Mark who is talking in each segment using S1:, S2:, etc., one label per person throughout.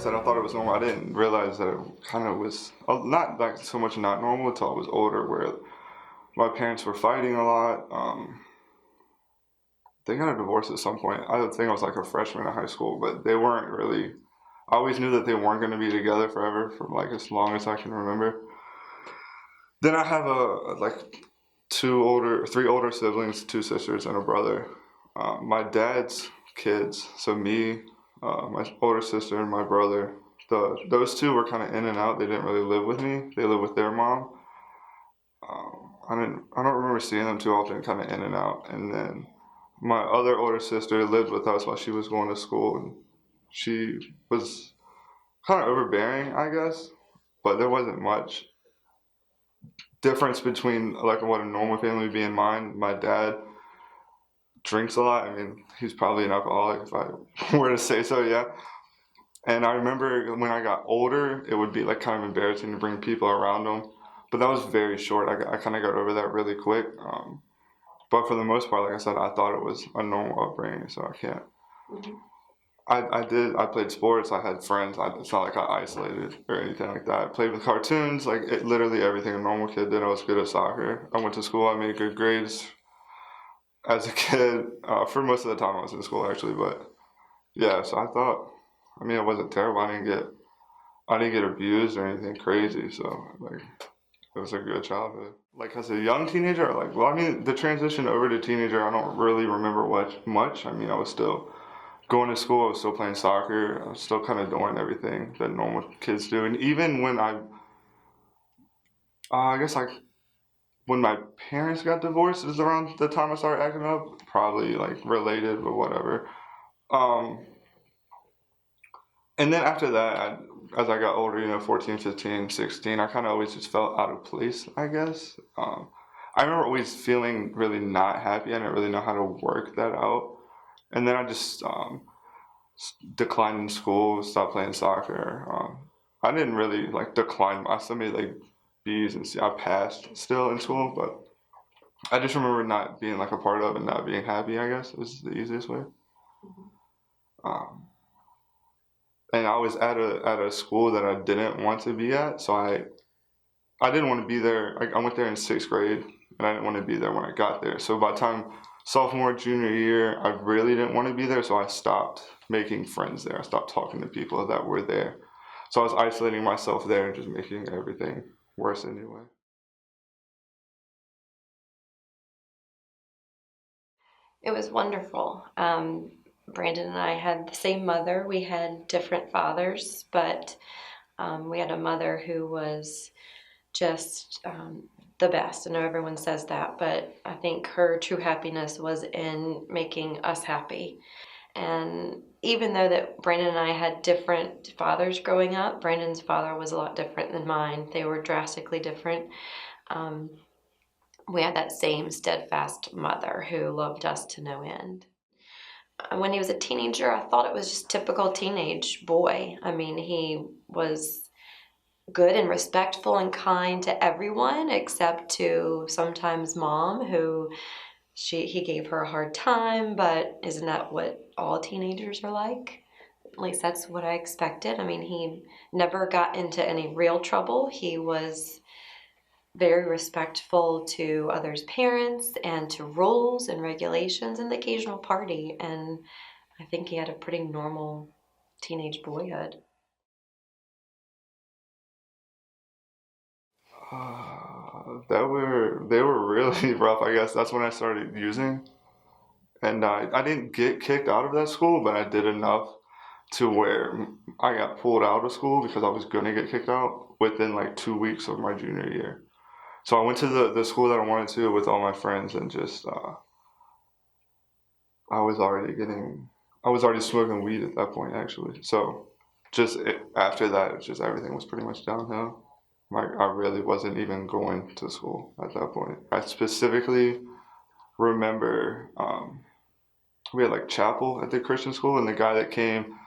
S1: said, I thought it was normal. I didn't realize that it kind of was not like so much not normal until I was older, where my parents were fighting a lot. They got a divorce at some point. I think I was like a freshman in high school, but they weren't really. I always knew that they weren't going to be together forever for like as long as I can remember. Then I have like three older siblings, two sisters and a brother. My dad's kids, so me, my older sister and my brother. Those two were kind of in and out. They didn't really live with me. They lived with their mom. I don't remember seeing them too often, kind of in and out. And then my other older sister lived with us while she was going to school, and she was kind of overbearing, I guess. But there wasn't much difference between like what a normal family would be and mine. My dad drinks a lot. I mean, he's probably an alcoholic if I were to say so, yeah. And I remember when I got older, it would be like kind of embarrassing to bring people around him. But that was very short. I kind of got over that really quick. But for the most part, like I said, I thought it was a normal upbringing, so I can't. Mm-hmm. I played sports. I had friends. It's not like I isolated or anything like that. I played with cartoons, like literally everything a normal kid did. I was good at soccer. I went to school. I made good grades as a kid. For most of the time I was in school actually, but yeah. So I thought, I mean, it wasn't terrible. I didn't get abused or anything crazy. So like, it was a good childhood. Like as a young teenager, like, well, I mean, the transition over to teenager, I don't really remember much. I mean, I was still going to school, I was still playing soccer, I was still kind of doing everything that normal kids do. And even when I guess like when my parents got divorced is around the time I started acting up, probably like related, but whatever. Um, and then after that, as I got older, 14, 15, 16, I kind of always just felt out of place, I guess. I remember always feeling really not happy. I didn't really know how to work that out. And then I just declined in school, stopped playing soccer. I didn't really like decline. I still made like B's and C. I passed still in school, but I just remember not being like a part of and not being happy. I guess is the easiest way. Um, and I was at a school that I didn't want to be at, so I didn't want to be there. I went there in sixth grade, and I didn't want to be there when I got there. So by the time sophomore, junior year, I really didn't want to be there, so I stopped making friends there. I stopped talking to people that were there. So I was isolating myself there and just making everything worse anyway.
S2: It was wonderful. Brandon and I had the same mother. We had different fathers, but we had a mother who was just the best. I know everyone says that, but I think her true happiness was in making us happy. And even though that Brandon and I had different fathers growing up, Brandon's father was a lot different than mine. They were drastically different. Um, we had that same steadfast mother who loved us to no end. When he was a teenager, I thought it was just typical teenage boy. I mean, he was good and respectful and kind to everyone except to sometimes mom, who he gave her a hard time, but isn't that what all teenagers are like? At least that's what I expected. I mean, he never got into any real trouble. He was very respectful to others' parents and to rules and regulations and the occasional party. And I think he had a pretty normal teenage boyhood.
S1: They were really rough. I guess that's when I started using, and I didn't get kicked out of that school, but I did enough to where I got pulled out of school because I was gonna get kicked out within like 2 weeks of my junior year. So I went to the school that I wanted to with all my friends and just I was already getting I was already smoking weed at that point actually. So after that, it's just everything was pretty much downhill. Like I really wasn't even going to school at that point. I specifically remember we had like chapel at the Christian school, and the guy that came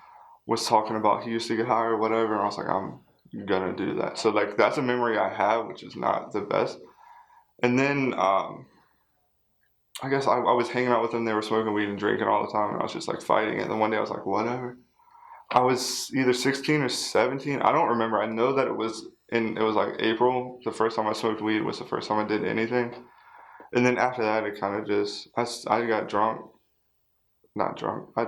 S1: was talking about he used to get high or whatever, and I was like, I'm gonna do that. So like that's a memory I have, which is not the best. And then I guess I was hanging out with them. They were smoking weed and drinking all the time, and I was just like fighting. And then one day I was like, whatever. I was either 16 or 17. I don't remember. I know that it was like April. The first time I smoked weed was the first time I did anything. And then after that, it kind of just, I got drunk, not drunk. I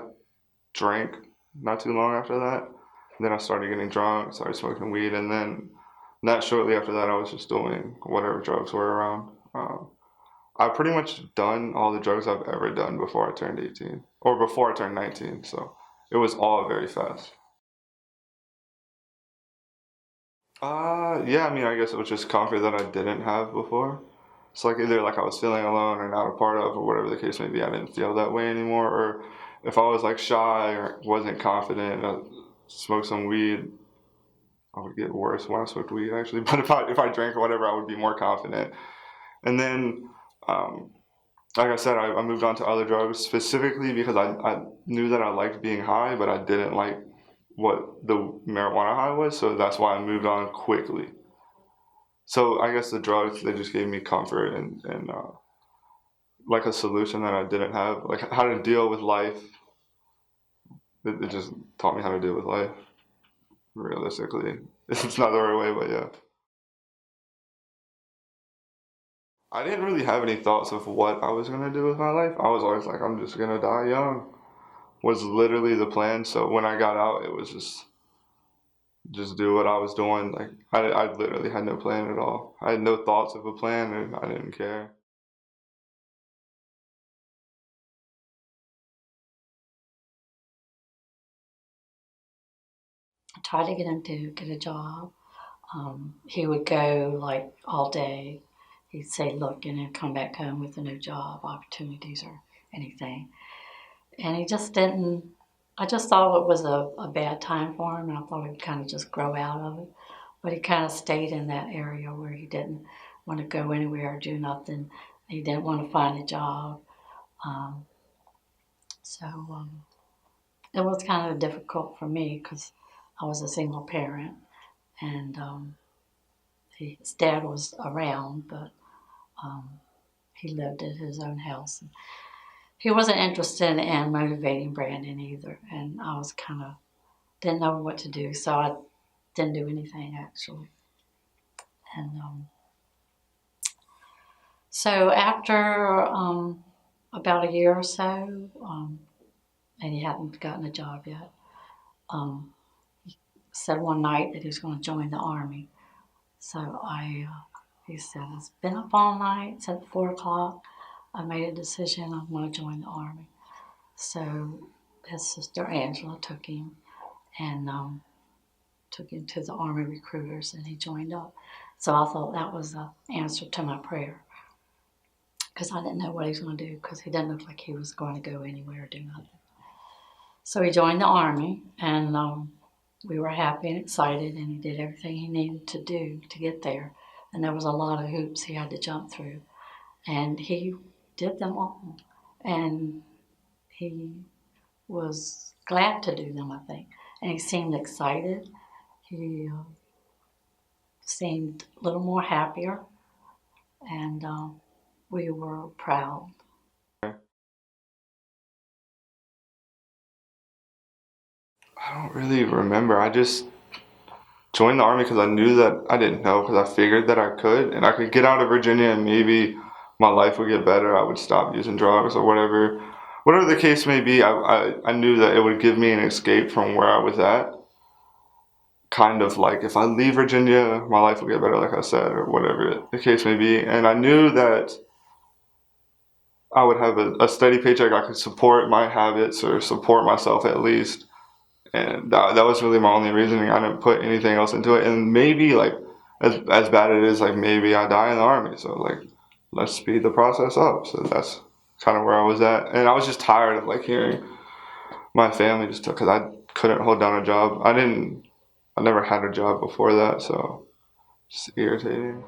S1: drank not too long after that. And then I started getting drunk, started smoking weed, and then not shortly after that, I was just doing whatever drugs were around. I pretty much done all the drugs I've ever done before I turned 18, or before I turned 19. So it was all very fast. Yeah, I mean, I guess it was just comfort that I didn't have before. It's like either like I was feeling alone or not a part of, or whatever the case may be. I didn't feel that way anymore. Or if I was like shy or wasn't confident, smoke some weed, I would get worse when I smoked weed actually. But if I drank or whatever, I would be more confident. And then, um, like I said, I moved on to other drugs specifically because I knew that I liked being high, but I didn't like what the marijuana high was. So that's why I moved on quickly. So I guess the drugs they just gave me comfort and like a solution that I didn't have, like how to deal with life. It just taught me how to deal with life. Realistically, it's not the right way, but yeah. I didn't really have any thoughts of what I was gonna do with my life. I was always like, I'm just gonna die young. Was literally the plan. So when I got out, it was just do what I was doing. Like I literally had no plan at all. I had no thoughts of a plan, and I didn't care.
S3: I tried to get him to get a job. He would go like all day. He'd say, look, and then come back home with a new job opportunities or anything. And he just didn't, I just thought it was a bad time for him, and I thought he'd kind of just grow out of it. But he kind of stayed in that area where he didn't want to go anywhere or do nothing. He didn't want to find a job. Um, so it was kind of difficult for me because I was a single parent, and his dad was around, but um, he lived at his own house. He wasn't interested in motivating Brandon either, and I was kind of didn't know what to do, so I didn't do anything actually. And so after about a year or so, and he hadn't gotten a job yet, um, said one night that he was going to join the army. So he said, it's been up all night since 4 o'clock. I made a decision. I'm going to join the army. So his sister Angela took him and took him to the army recruiters, and he joined up. So I thought that was the answer to my prayer because I didn't know what he was going to do because he didn't look like he was going to go anywhere or do nothing. So he joined the army, and we were happy and excited, and he did everything he needed to do to get there. And there was a lot of hoops he had to jump through, and he did them all. And he was glad to do them, I think. And he seemed excited. He seemed a little more happier, and we were proud.
S1: I don't really remember. I just joined the army because I knew that I didn't know because I figured that I could and I could get out of Virginia and maybe my life would get better. I would stop using drugs or whatever the case may be. I knew that it would give me an escape from where I was at. Kind of like if I leave Virginia, my life will get better, like I said, or whatever the case may be. And I knew that I would have a steady paycheck. I could support my habits or support myself at least. And that was really my only reasoning. I didn't put anything else into it. And maybe like as bad as it is, like maybe I die in the army. So like let's speed the process up. So that's kind of where I was at. And I was just tired of like hearing my family just took because I couldn't hold down a job. I never had a job before that, so just irritating.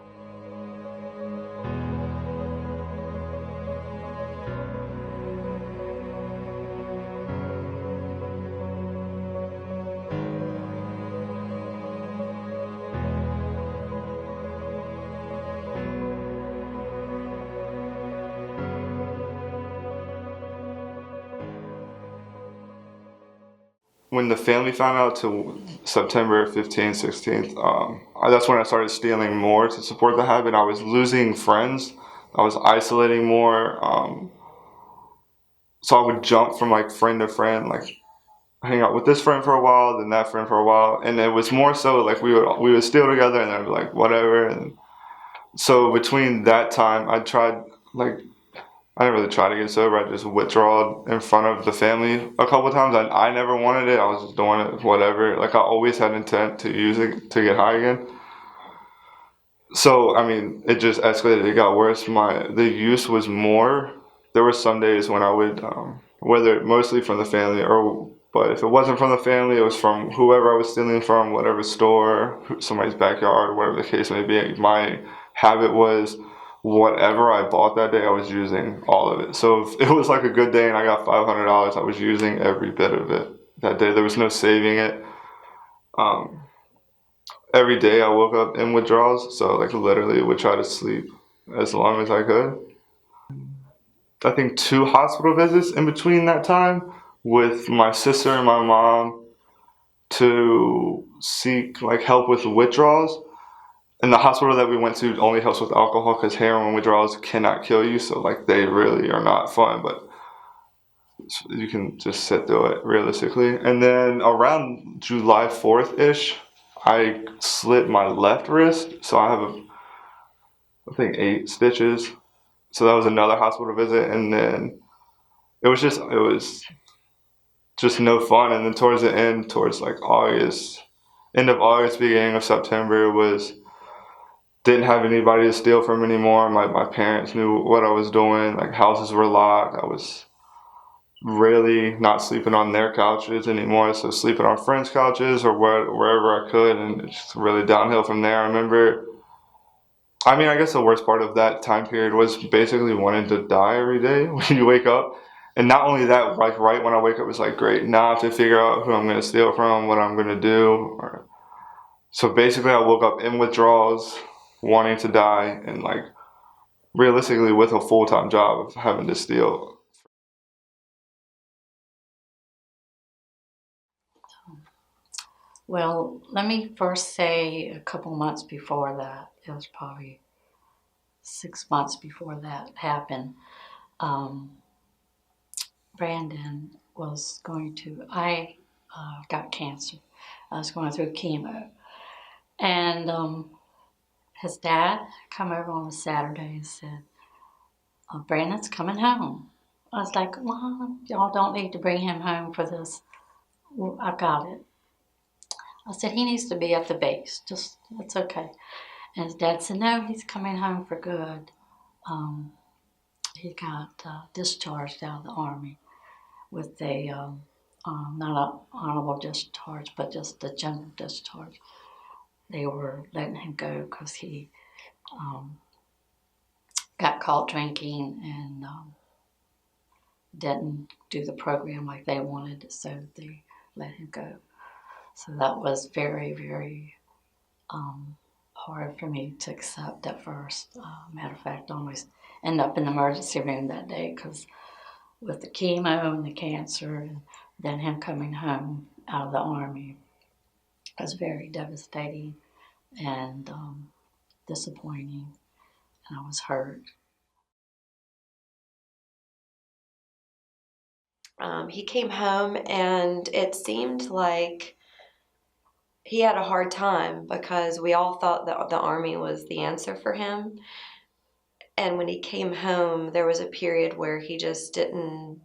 S1: when the family found out to September 15th, 16th, that's when I started stealing more to support the habit. I was losing friends. I was isolating more. So I would jump from like friend to friend, like hang out with this friend for a while, then that friend for a while, and it was more so like we would steal together, and I'd be like whatever. And so between that time, I tried like I didn't really try to get sober. I just withdrawed in front of the family a couple of times. I never wanted it. I was just doing it, whatever. Like I always had intent to use it to get high again. So I mean, it just escalated. It got worse. The use was more. There were some days when I would, whether mostly from the family or, but if it wasn't from the family, it was from whoever I was stealing from, whatever store, somebody's backyard, whatever the case may be. My habit was whatever I bought that day, I was using all of it. So if it was like a good day and I got $500, I was using every bit of it that day. There was no saving it. Um, every day I woke up in withdrawals, so like literally would try to sleep as long as I could. I think 2 hospital visits in between that time with my sister and my mom to seek like help with withdrawals. And the hospital that we went to only helps with alcohol because heroin withdrawals cannot kill you, so like they really are not fun, but you can just sit through it realistically. And then around July 4th ish, I slit my left wrist, so I have I think 8 stitches. So that was another hospital visit, and then it was just no fun. And then towards the end, towards like August, end of August, beginning of September, was didn't have anybody to steal from anymore. My parents knew what I was doing. Like houses were locked. I was really not sleeping on their couches anymore. So sleeping on friends' couches or wherever I could, and it's just really downhill from there. I remember. I mean, I guess the worst part of that time period was basically wanting to die every day when you wake up. And not only that, like right when I wake up, it's like, great, now I have to figure out who I'm going to steal from, what I'm going to do. So basically, I woke up in withdrawals, wanting to die, and like realistically with a full time job of having to steal.
S3: Well, let me first say a couple months before that, it was probably 6 months before that happened. Um, Brandon was going to, I got cancer. I was going through chemo. And his dad come over on a Saturday and said, Brandon's coming home. I was like, Mom, y'all don't need to bring him home for this. Well, I got it. I said, he needs to be at the base. Just, it's okay. And his dad said, no, he's coming home for good. Um, he got discharged out of the Army with a, not an honorable discharge, but just a general discharge. They were letting him go because he um, got caught drinking and didn't do the program like they wanted, so they let him go. So that was very, very hard for me to accept at first. Matter of fact, I almost ended up in the emergency room that day because with the chemo and the cancer, and then him coming home out of the Army was very devastating and disappointing, and I was hurt.
S2: He came home, and it seemed like he had a hard time because we all thought that the Army was the answer for him. And when he came home, there was a period where he just didn't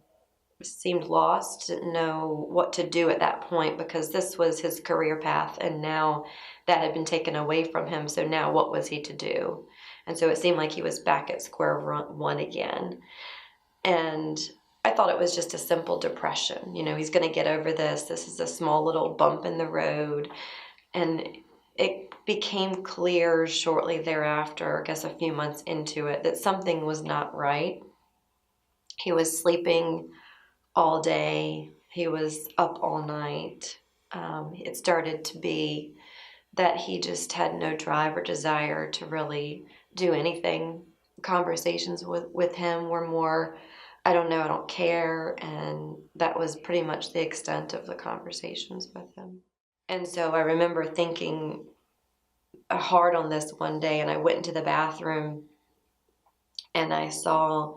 S2: seemed lost, didn't know what to do at that point because this was his career path, and now that had been taken away from him. So now what was he to do? And so it seemed like he was back at square one again. And I thought it was just a simple depression. You know, he's going to get over this. This is a small little bump in the road. And it became clear shortly thereafter, I guess a few months into it, that something was not right. He was sleeping all day. He was up all night. It started to be that he just had no drive or desire to really do anything. Conversations with him were more I don't know, I don't care. And that was pretty much the extent of the conversations with him. And so I remember thinking hard on this one day, and I went into the bathroom and I saw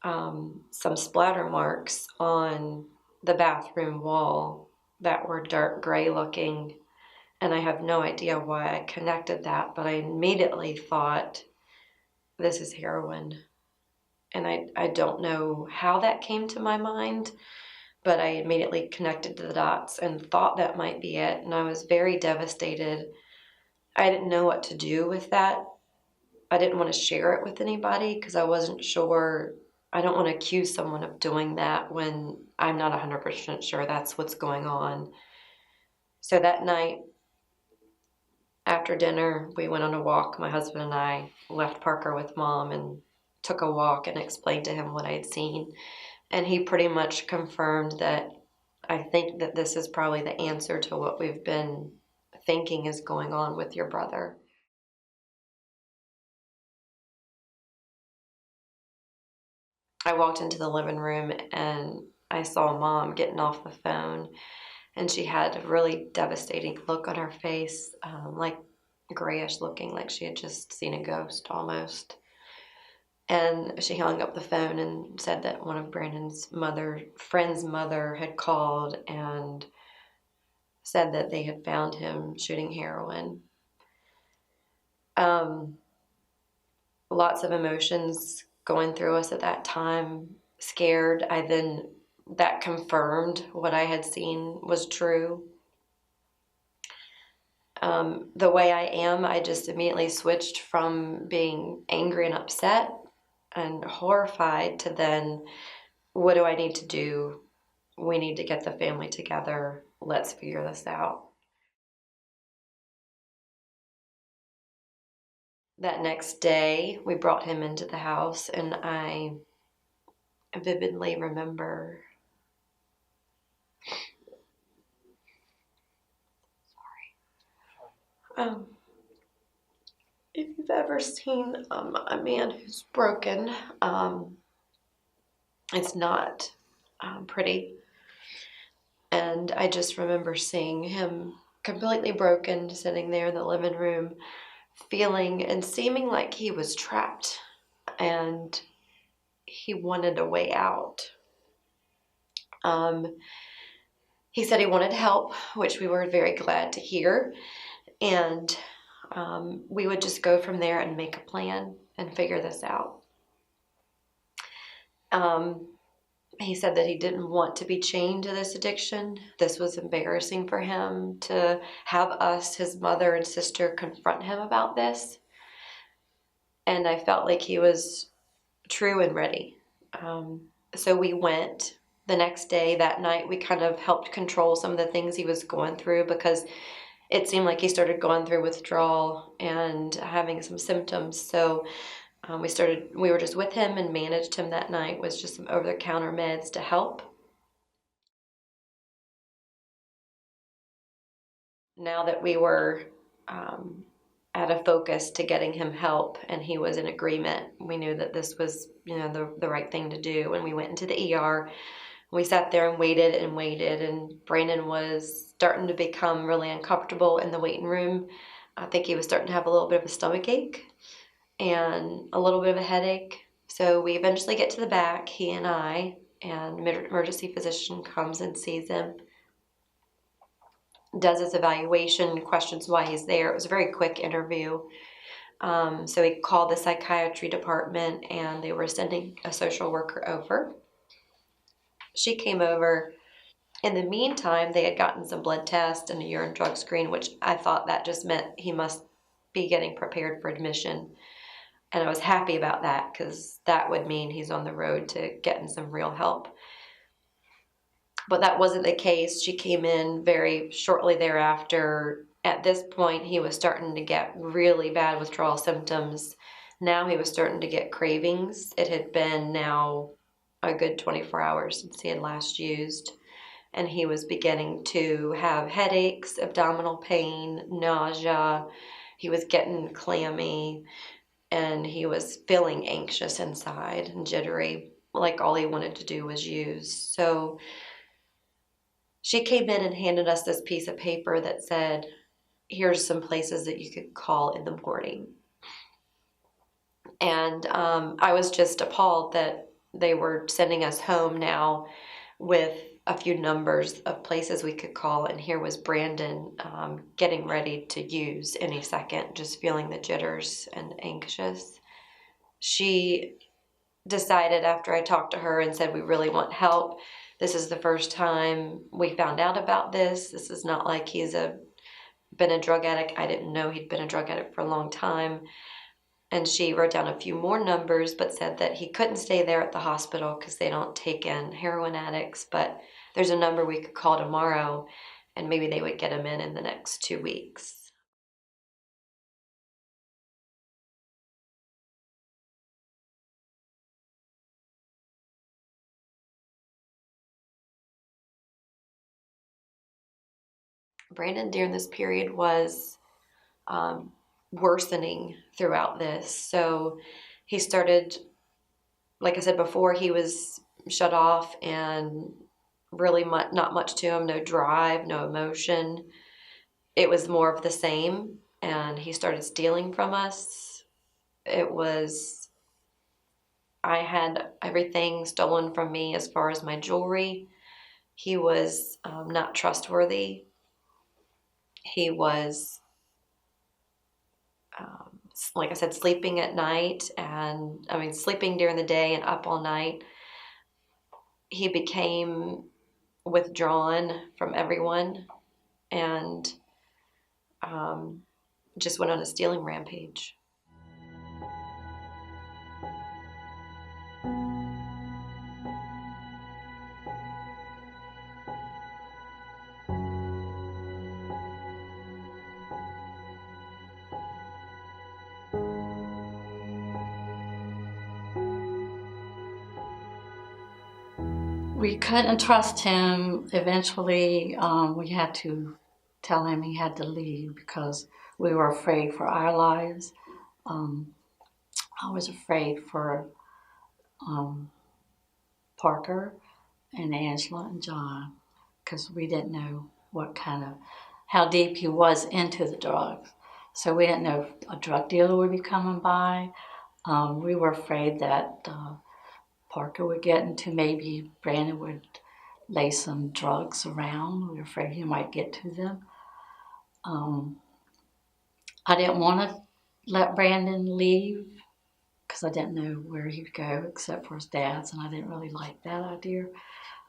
S2: some splatter marks on the bathroom wall that were dark gray looking. And I have no idea why I connected that, but I immediately thought, this is heroin. And I don't know how that came to my mind, but I immediately connected the dots and thought that might be it. And I was very devastated. I didn't know what to do with that. I didn't want to share it with anybody because I wasn't sure. I don't want to accuse someone of doing that when I'm not 100% sure that's what's going on. So that night, after dinner, we went on a walk. My husband and I left Parker with Mom and took a walk and explained to him what I'd seen. And he pretty much confirmed that I think that this is probably the answer to what we've been thinking is going on with your brother. I walked into the living room and I saw Mom getting off the phone, and she had a really devastating look on her face, like grayish looking, like she had just seen a ghost almost. And she hung up the phone and said that one of Brandon's friend's mother had called and said that they had found him shooting heroin. Lots of emotions going through us at that time. Scared. That confirmed what I had seen was true. The way I am, I just immediately switched from being angry and upset and horrified to then, what do I need to do? We need to get the family together. Let's figure this out. That next day, we brought him into the house, and I vividly remember. If you've ever seen a man who's broken, it's not pretty. And I just remember seeing him completely broken, sitting there in the living room, feeling and seeming like he was trapped and he wanted a way out. He said he wanted help, which we were very glad to hear. And we would just go from there and make a plan and figure this out. He said that he didn't want to be chained to this addiction. This was embarrassing for him to have us, his mother and sister, confront him about this. And I felt like he was true and ready. So we went the next day. That night, we kind of helped control some of the things he was going through, because it seemed like he started going through withdrawal and having some symptoms. So we were just with him and managed him that night with just some over-the-counter meds to help. Now that we were at a focus to getting him help and he was in agreement, we knew that this was, the right thing to do. When we went into the ER, we sat there and waited, and Brandon was starting to become really uncomfortable in the waiting room. I think he was starting to have a little bit of a stomach ache and a little bit of a headache. So we eventually get to the back, he and I, and emergency physician comes and sees him, does his evaluation, questions why he's there. It was a very quick interview. So he called the psychiatry department and they were sending a social worker over. She came over. In the meantime, they had gotten some blood tests and a urine drug screen, which I thought that just meant he must be getting prepared for admission. And I was happy about that, because that would mean he's on the road to getting some real help. But that wasn't the case. She came in very shortly thereafter. At this point, he was starting to get really bad withdrawal symptoms. Now he was starting to get cravings. It had been now a good 24 hours since he had last used. And he was beginning to have headaches, abdominal pain, nausea. He was getting clammy, and he was feeling anxious inside and jittery. like all he wanted to do was use. So she came in and handed us this piece of paper that said, here's some places that you could call in the morning. And I was just appalled that they were sending us home now with a few numbers of places we could call. And here was Brandon getting ready to use any second, just feeling the jitters and anxious. She decided after I talked to her and said, we really want help. This is the first time we found out about this. This is not like he's been a drug addict. I didn't know he'd been a drug addict for a long time. And she wrote down a few more numbers, but said that he couldn't stay there at the hospital because they don't take in heroin addicts. But there's a number we could call tomorrow, and maybe they would get him in the next 2 weeks. Brandon, during this period, was worsening throughout this. So he started, like I said before, he was shut off and really not much to him, no drive, no emotion. It was more of the same, and he started stealing from us. I had everything stolen from me as far as my jewelry. He was not trustworthy. He was, like I said, sleeping at night, and sleeping during the day and up all night. He became withdrawn from everyone and just went on a stealing rampage.
S3: We couldn't trust him. Eventually, we had to tell him he had to leave because we were afraid for our lives. I was afraid for Parker and Angela and John because we didn't know how deep he was into the drugs. So we didn't know if a drug dealer would be coming by. We were afraid that Parker would get into, maybe Brandon would lay some drugs around. We were afraid he might get to them. I didn't want to let Brandon leave because I didn't know where he'd go except for his dad's, and I didn't really like that idea.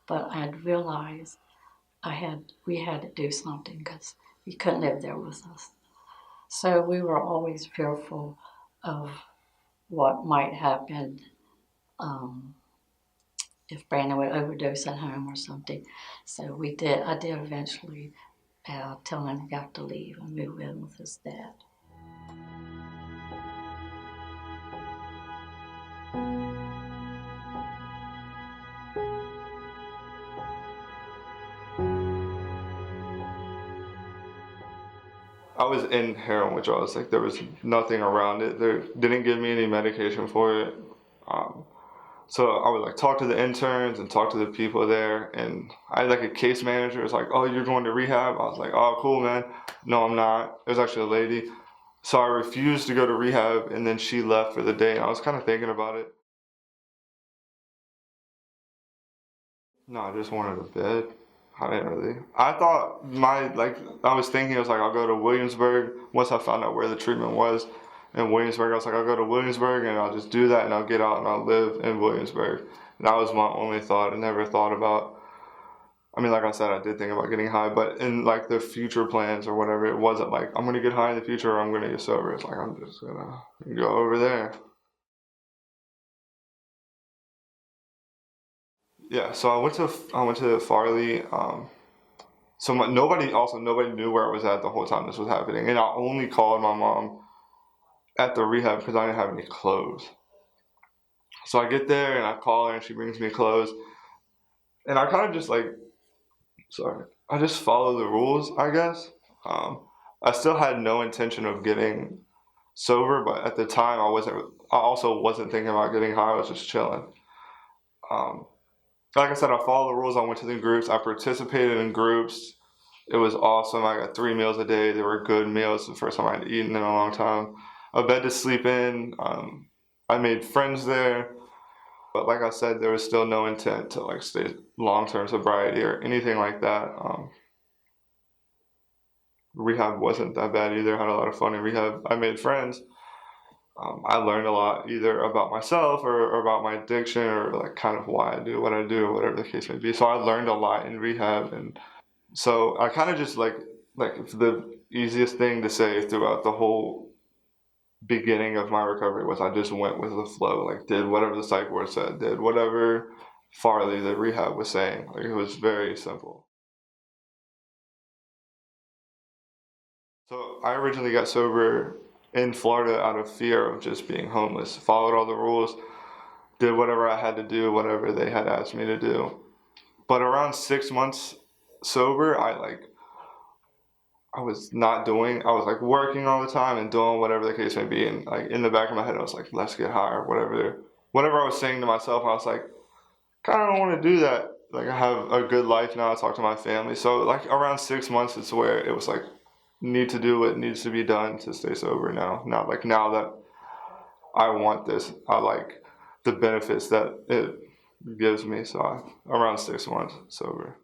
S3: But I had realized we had to do something because he couldn't live there with us. So we were always fearful of what might happen if Brandon would overdose at home or something. So I did eventually tell him he got to leave and move in with his dad.
S1: I was in heroin withdrawals. Like there was nothing around it. They didn't give me any medication for it. Um, so I would like talk to the interns and talk to the people there. And I had like a case manager. It's like, oh, you're going to rehab. I was like, oh, cool, man. No, I'm not. It was actually a lady. So I refused to go to rehab, and then she left for the day. And I was kind of thinking about it. No, I just wanted a bed. I didn't really. I thought I was thinking, I was like, I'll go to Williamsburg once I found out where the treatment was in Williamsburg. I was like, I'll go to Williamsburg and I'll just do that and I'll get out and I'll live in Williamsburg. And that was my only thought. I never thought about, like I said, I did think about getting high, but in like the future plans or whatever, it wasn't like, I'm going to get high in the future or I'm going to get sober. It's like, I'm just going to go over there. Yeah, so I went to Farley. So nobody knew where I was at the whole time this was happening, and I only called my mom at the rehab because I didn't have any clothes. So I get there and I call her and she brings me clothes, and I kind of just I just follow the rules, I guess. Um, I still had no intention of getting sober, but at the time I also wasn't thinking about getting high. I was just chilling. Like I said, I followed the rules. I went to the groups. I participated in groups. It was awesome. I got 3 meals a day. They were good meals. The first time I'd eaten in a long time. A bed to sleep in. I made friends there. But like I said, there was still no intent to like stay long-term sobriety or anything like that. Rehab wasn't that bad either. I had a lot of fun in rehab. I made friends. I learned a lot either about myself or about my addiction or like kind of why I do what I do, whatever the case may be. So I learned a lot in rehab, and so I kind of just like the easiest thing to say throughout the whole beginning of my recovery was I just went with the flow, like did whatever the psych ward said, did whatever Farley, the rehab, was saying. Like it was very simple. So I originally got sober in Florida out of fear of just being homeless. Followed all the rules, did whatever I had to do, whatever they had asked me to do. But around 6 months sober, I was not doing. I was like working all the time and doing whatever the case may be, and like in the back of my head, I was like, "Let's get high," or whatever. Whatever I was saying to myself, I was like, "Kind of don't want to do that." Like I have a good life now. I talk to my family, so like around 6 months, it's where it was like, need to do what needs to be done to stay sober now. Not like now that I want this, I like the benefits that it gives me. So around 6 months sober.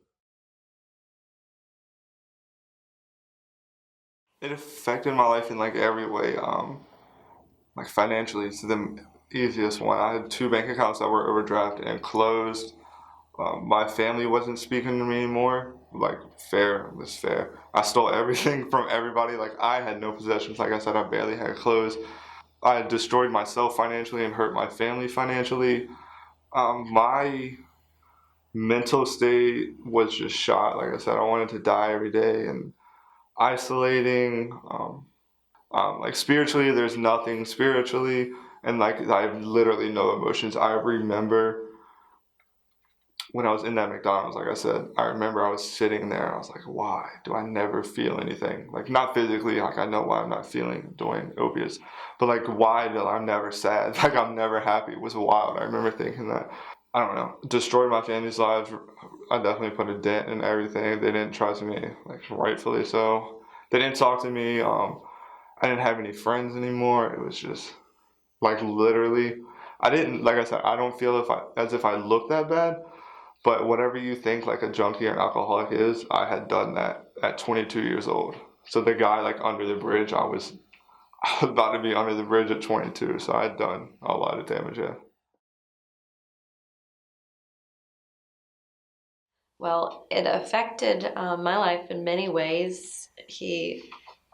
S1: It affected my life in like every way. Like financially, it's the easiest one. I had two bank accounts that were overdrafted and closed. My family wasn't speaking to me anymore. Like fair was fair. I stole everything from everybody. Like I had no possessions. Like I said, I barely had clothes. I had destroyed myself financially and hurt my family financially. My mental state was just shot. Like I said, I wanted to die every day and isolating. Like spiritually, there's nothing spiritually, and like I have literally no emotions. I remember when I was in that McDonald's, like I said, I remember I was sitting there and I was like, why do I never feel anything? Like not physically, like I know why I'm not feeling doing opiates, but like why do I'm never sad? Like I'm never happy. It was wild. I remember thinking that. I don't know. Destroyed my family's lives. I definitely put a dent in everything. They didn't trust me, like rightfully so. They didn't talk to me. I didn't have any friends anymore. It was just like literally. I didn't, like I said, I don't feel as if I look that bad. But whatever you think like a junkie or an alcoholic is, I had done that at 22 years old. So the guy like under the bridge, I was about to be under the bridge at 22. So I had done a lot of damage. Yeah.
S2: Well, it affected my life in many ways. He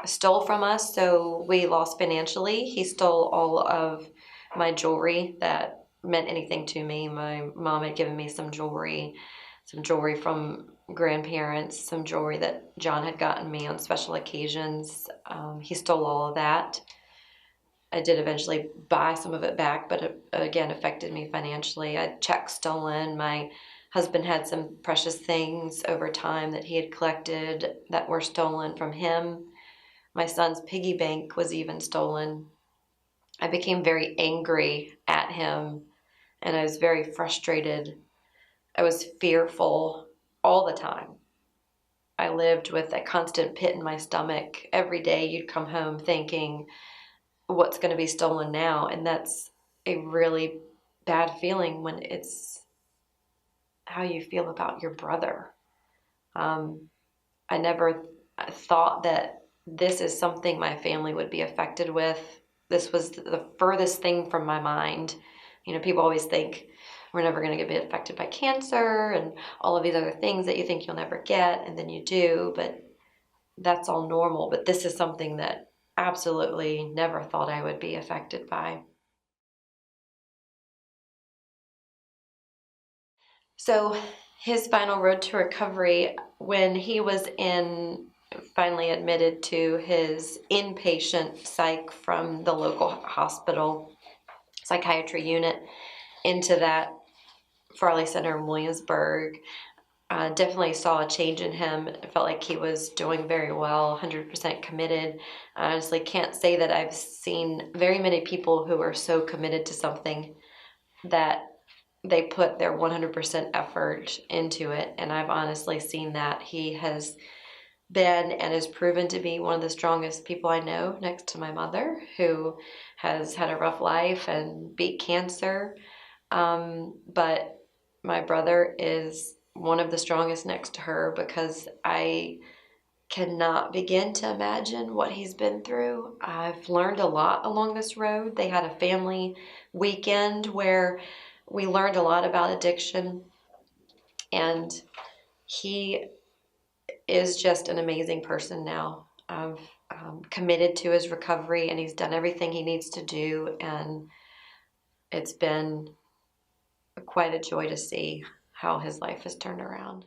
S2: stole from us, so we lost financially. He stole all of my jewelry that meant anything to me. My mom had given me some jewelry from grandparents, some jewelry that John had gotten me on special occasions. He stole all of that. I did eventually buy some of it back, but it again affected me financially. I had checks stolen. My husband had some precious things over time that he had collected that were stolen from him. My son's piggy bank was even stolen. I became very angry at him and I was very frustrated. I was fearful all the time. I lived with a constant pit in my stomach. Every day you'd come home thinking, what's going to be stolen now? And that's a really bad feeling when it's how you feel about your brother. I never thought that this is something my family would be affected with. This was the furthest thing from my mind. You know, people always think we're never going to be affected by cancer and all of these other things that you think you'll never get, and then you do, but that's all normal. But this is something that absolutely never thought I would be affected by. So his final road to recovery, when he was finally admitted to his inpatient psych from the local hospital psychiatry unit into that Farley Center in Williamsburg, definitely saw a change in him. It felt like he was doing very well, 100% committed. I honestly can't say that I've seen very many people who are so committed to something that they put their 100% effort into it. And I've honestly seen that. He has been and is proven to be one of the strongest people I know, next to my mother, who has had a rough life and beat cancer. But my brother is one of the strongest next to her, because I cannot begin to imagine what he's been through. I've learned a lot along this road. They had a family weekend where we learned a lot about addiction, and he is just an amazing person now. I've committed to his recovery, and he's done everything he needs to do, and it's been quite a joy to see how his life has turned around.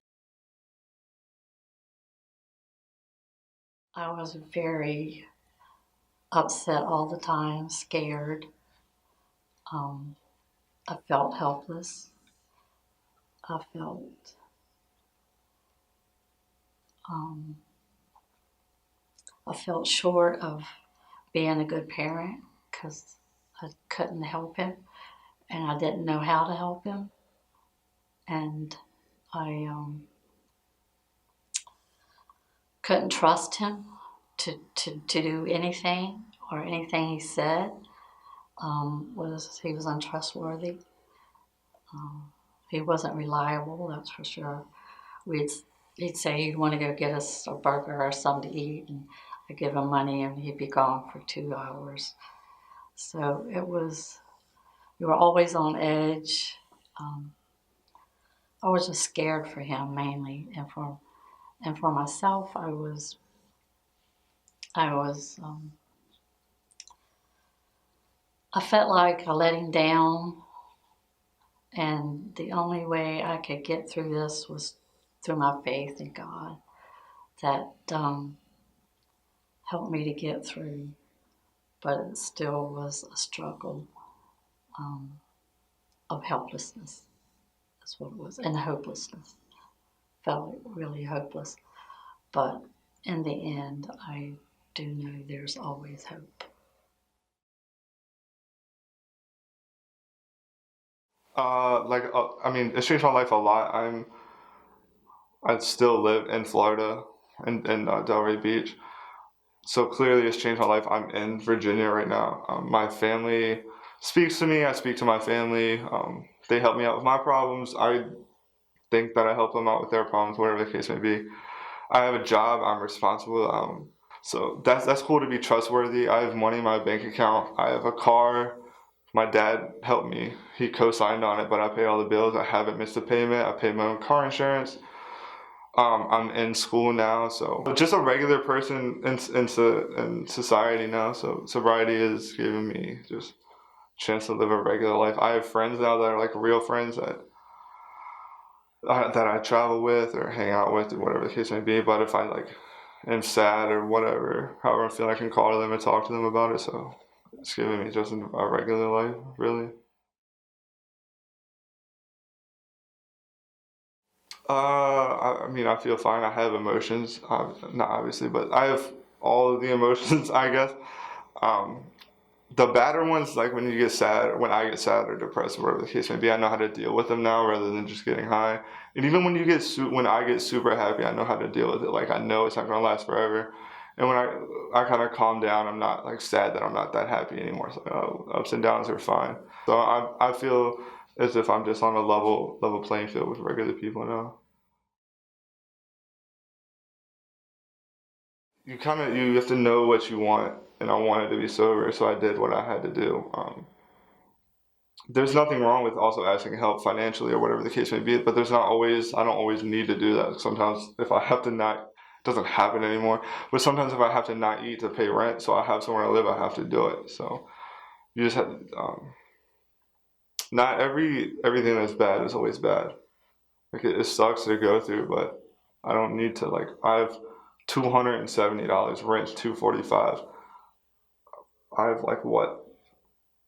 S3: I was very upset all the time, scared. Um, I felt helpless. I felt um, I felt short of being a good parent because I couldn't help him and I didn't know how to help him. And I couldn't trust him to do anything, or anything he said he was untrustworthy. He wasn't reliable, that's for sure. We'd He'd say he'd want to go get us a burger or something to eat, and I'd give him money, and he'd be gone for 2 hours. So we were always on edge. Um, I was just scared for him mainly, and for myself, I was I felt like I let him down, and the only way I could get through this was through my faith in God. That helped me to get through, but it still was a struggle um, of helplessness. That's what it was, and hopelessness. Felt really hopeless, but in the end, I do know there's always hope.
S1: I mean, it's changed my life a lot. I still live in Florida, in Delray Beach. So clearly, it's changed my life. I'm in Virginia right now. My family speaks to me. I speak to my family. They help me out with my problems. I think that I help them out with their problems, whatever the case may be. I have a job. I'm responsible. So that's cool to be trustworthy. I have money in my bank account. I have a car. My dad helped me. He co-signed on it, but I pay all the bills. I haven't missed a payment. I pay my own car insurance. I'm in school now, so just a regular person in society now. So sobriety is giving me just a chance to live a regular life. I have friends now that are like real friends that I travel with or hang out with or whatever the case may be. But if I like am sad or whatever, however I feel, I can call to them and talk to them about it. So it's giving me just a regular life, really. I mean, I feel fine. I have emotions, not obviously, but I have all of the emotions, I guess. Um, the badder ones, like when you get sad, when I get sad or depressed, or whatever the case may be, I know how to deal with them now rather than just getting high. And even when I get super happy, I know how to deal with it. Like I know it's not gonna last forever. And when I kind of calm down, I'm not like sad that I'm not that happy anymore. So ups and downs are fine. So I feel as if I'm just on a level playing field with regular people now. You have to know what you want, and I wanted to be sober, so I did what I had to do. There's nothing wrong with also asking help financially or whatever the case may be, but I don't always need to do that. Sometimes if I have to not, it doesn't happen anymore, but sometimes if I have to not eat to pay rent, so I have somewhere to live, I have to do it. So you just have, not everything that's bad is always bad. Like it sucks to go through, but I don't need to like, I have $270, rent 245. I have like what,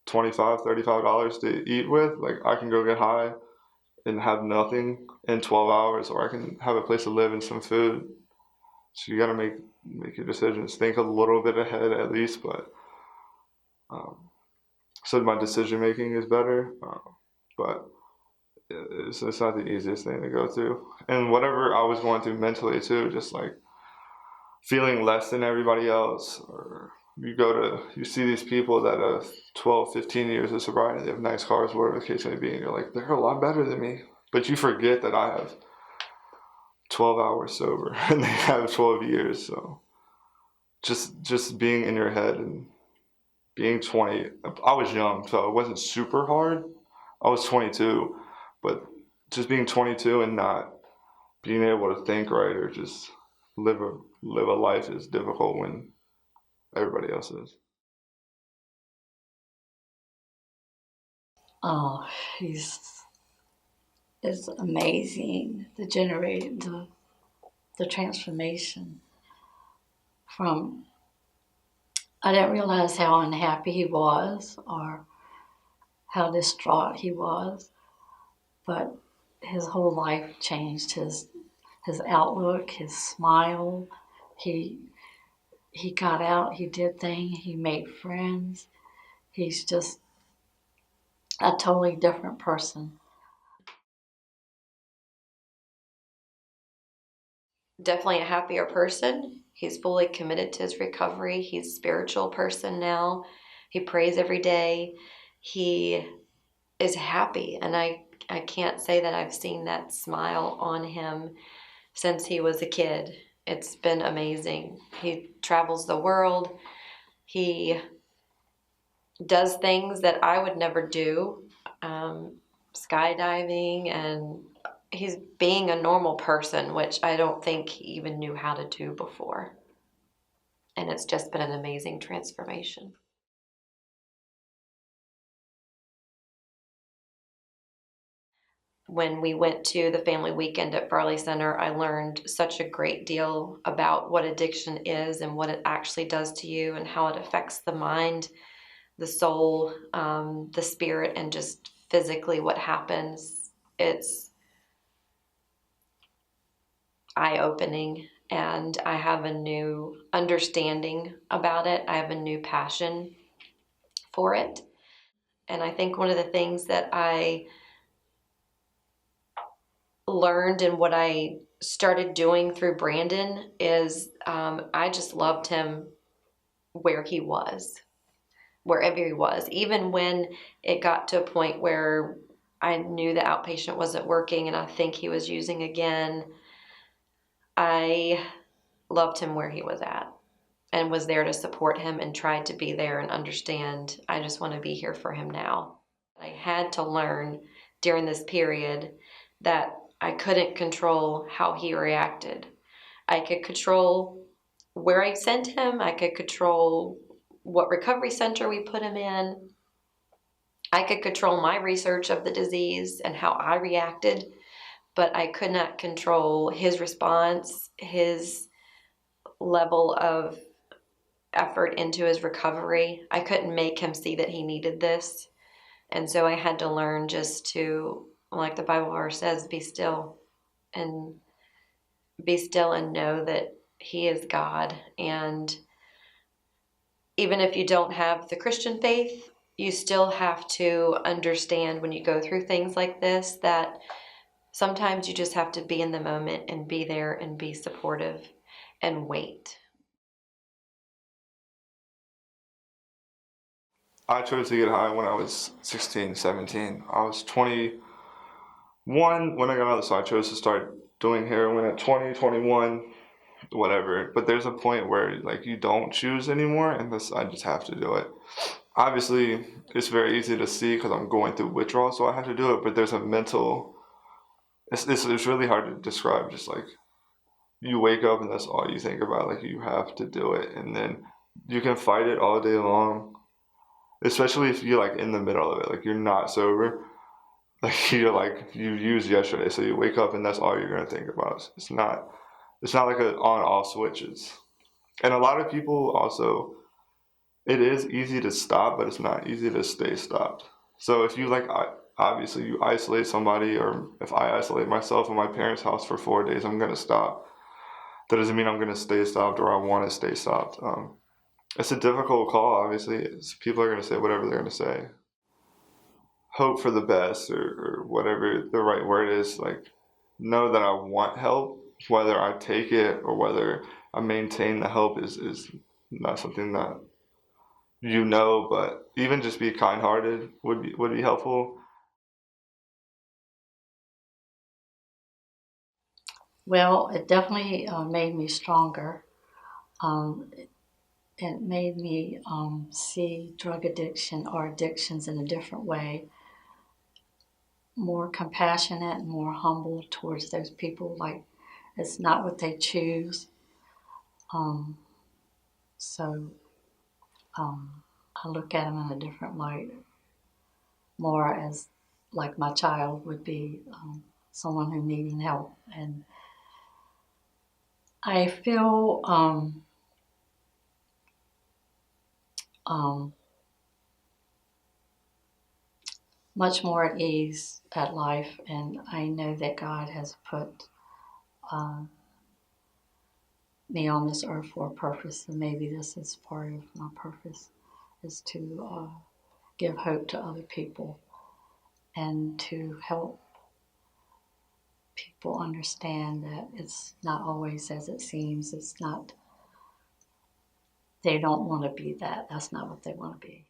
S1: 25, $35 to eat with. Like I can go get high and have nothing in 12 hours, or I can have a place to live and some food. So you gotta make your decisions. Think a little bit ahead at least, but um, so my decision making is better. But it's not the easiest thing to go through. And whatever I was going through mentally too, just like feeling less than everybody else, or you see these people that have 12, 15 years of sobriety, they have nice cars, whatever the case may be, and you're like, they're a lot better than me. But you forget that I have 12 hours sober and they have 12 years. So just being in your head and being 20, I was young, so it wasn't super hard. I was 22, but just being 22 and not being able to think right or just live a life is difficult when everybody else is.
S3: Oh, he's it's amazing the transformation from. I didn't realize how unhappy he was or how distraught he was, but his whole life changed. His outlook, his smile. He he got out. He did things. He made friends. He's just a totally different person.
S2: Definitely a happier person. He's fully committed to his recovery. He's a spiritual person now. He prays every day. He is happy, and I can't say that I've seen that smile on him since he was a kid. It's been amazing. He travels the world. He does things that I would never do, skydiving, and he's being a normal person, which I don't think he even knew how to do before. And it's just been an amazing transformation. When we went to the family weekend at Farley Center, I learned such a great deal about what addiction is and what it actually does to you and how it affects the mind, the soul, the spirit, and just physically what happens. It's eye-opening, and I have a new understanding about it. I have a new passion for it. And I think one of the things that I learned and what I started doing through Brandon is I just loved him where he was, wherever he was. Even when it got to a point where I knew the outpatient wasn't working and I think he was using again, I loved him where he was at and was there to support him and tried to be there and understand. I just want to be here for him now. I had to learn during this period that I couldn't control how he reacted. I could control where I sent him. I could control what recovery center we put him in. I could control my research of the disease and how I reacted, but I could not control his response, his level of effort into his recovery. I couldn't make him see that he needed this. And so I had to learn just to, like the Bible verse says, and be still and know that he is God. And even if you don't have the Christian faith, you still have to understand when you go through things like this that sometimes you just have to be in the moment and be there and be supportive and wait.
S1: I chose to get high when I was 16, 17. I was 21 when I got out, so I chose to start doing heroin at 20, 21, whatever. But there's a point where like you don't choose anymore, and this I just have to do it. Obviously, it's very easy to see because I'm going through withdrawal, so I have to do it. But there's a mental. It's really hard to describe. Just like you wake up and that's all you think about. Like you have to do it, and then you can fight it all day long. Especially if you're like in the middle of it, like you're not sober, like you're like you used yesterday, so you wake up and that's all you're gonna think about. It's not like an on off switches. And a lot of people also, it is easy to stop, but it's not easy to stay stopped. So if you like, obviously you isolate somebody, or if I isolate myself in my parents' house for 4 days, I'm gonna stop. That doesn't mean I'm gonna stay stopped or I want to stay stopped. It's a difficult call. Obviously, people are gonna say whatever they're gonna say. hope for the best, or whatever the right word is. Like, know that I want help, whether I take it or whether I maintain the help is not something that you know, but even just be kind-hearted would be helpful.
S3: Well, it definitely made me stronger. It made me see drug addiction or addictions in a different way, more compassionate and more humble towards those people. Like, it's not what they choose. Um, so I look at them in a different light, more as like my child would be, someone who needing help. And I feel um, much more at ease at life, and I know that God has put uh, me on this earth for a purpose, and maybe this is part of my purpose, is to give hope to other people and to help people understand that it's not always as it seems. It's not, they don't want to be that. That's not what they want to be.